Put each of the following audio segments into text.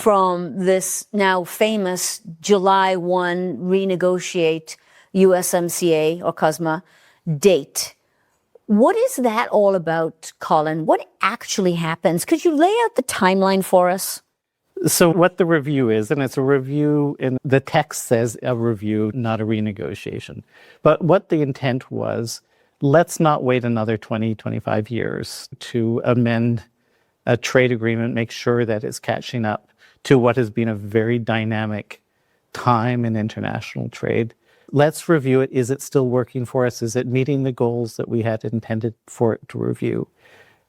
from this now famous July 1 renegotiate USMCA or CUSMA date. What is that all about, Colin? What actually happens? Could you lay out the timeline for us? So what the review is, and it's a review, and the text says a review, not a renegotiation. But what the intent was, let's not wait another 20, 25 years to amend a trade agreement, make sure that it's catching up to what has been a very dynamic time in international trade. Let's review it. Is it still working for us? Is it meeting the goals that we had intended for it to review?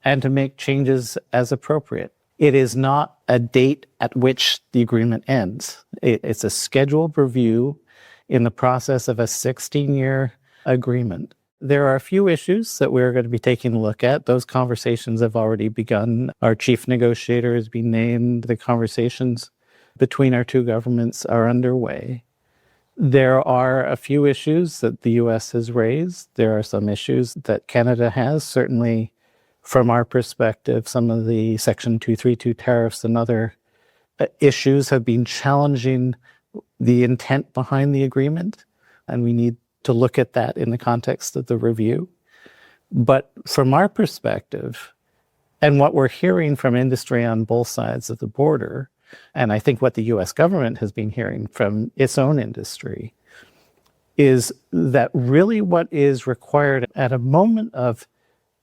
And to make changes as appropriate. It is not a date at which the agreement ends. It's a scheduled review in the process of a 16-year agreement. There are a few issues that we're going to be taking a look at. Those conversations have already begun. Our chief negotiator has been named. The conversations between our two governments are underway. There are a few issues that the U.S. has raised. There are some issues that Canada has. Certainly, from our perspective, some of the Section 232 tariffs and other issues have been challenging the intent behind the agreement, and we need to look at that in the context of the review. But from our perspective, and what we're hearing from industry on both sides of the border, and I think what the U.S. government has been hearing from its own industry, is that really what is required at a moment of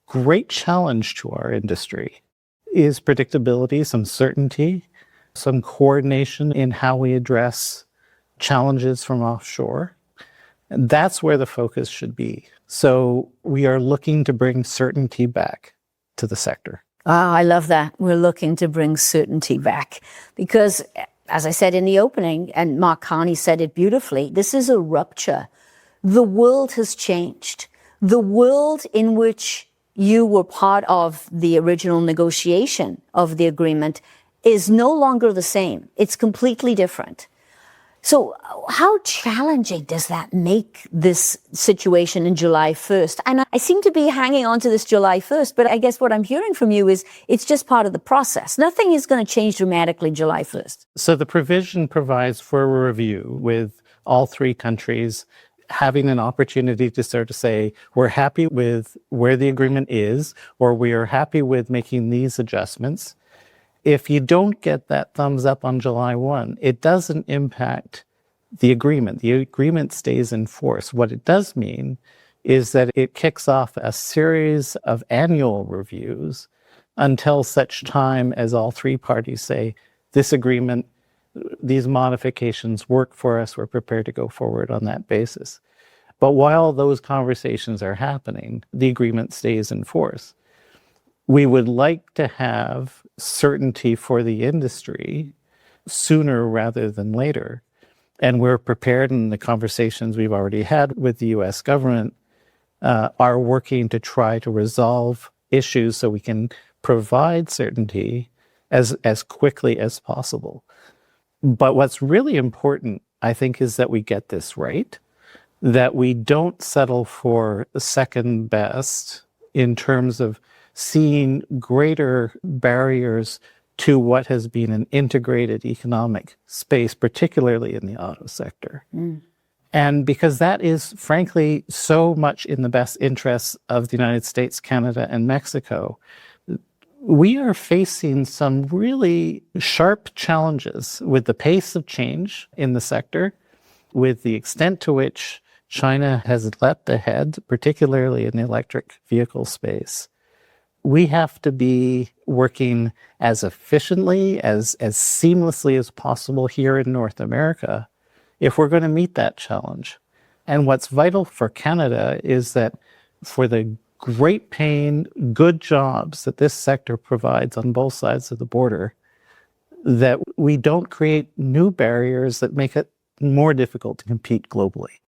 great challenge to our industry is predictability, some certainty, some coordination in how we address challenges from offshore. And that's where the focus should be. So we are looking to bring certainty back to the sector. I love that. We're looking to bring certainty back because, as I said in the opening, and Mark Carney said it beautifully, this is a rupture. The world has changed. The world in which you were part of the original negotiation of the agreement is no longer the same. It's completely different. So how challenging does that make this situation in July 1st? And I seem to be hanging on to this July 1st, but I guess what I'm hearing from you is it's just part of the process. Nothing is going to change dramatically July 1st. So the provision provides for a review with all three countries having an opportunity to sort of say, we're happy with where the agreement is, or we are happy with making these adjustments. If you don't get that thumbs up on July 1, it doesn't impact the agreement. The agreement stays in force. What it does mean is that it kicks off a series of annual reviews until such time as all three parties say, this agreement, these modifications work for us, we're prepared to go forward on that basis. But while those conversations are happening, the agreement stays in force. We would like to have certainty for the industry sooner rather than later. And we're prepared, in the conversations we've already had with the U.S. government, are working to try to resolve issues so we can provide certainty as quickly as possible. But what's really important, I think, is that we get this right, that we don't settle for second best in terms of seeing greater barriers to what has been an integrated economic space, particularly in the auto sector. And because that is, frankly, so much in the best interests of the United States, Canada, and Mexico, we are facing some really sharp challenges with the pace of change in the sector, with the extent to which China has leapt ahead, particularly in the electric vehicle space. We have to be working as efficiently, as seamlessly as possible here in North America if we're going to meet that challenge. And what's vital for Canada is that for the great paying, good jobs that this sector provides on both sides of the border, that we don't create new barriers that make it more difficult to compete globally.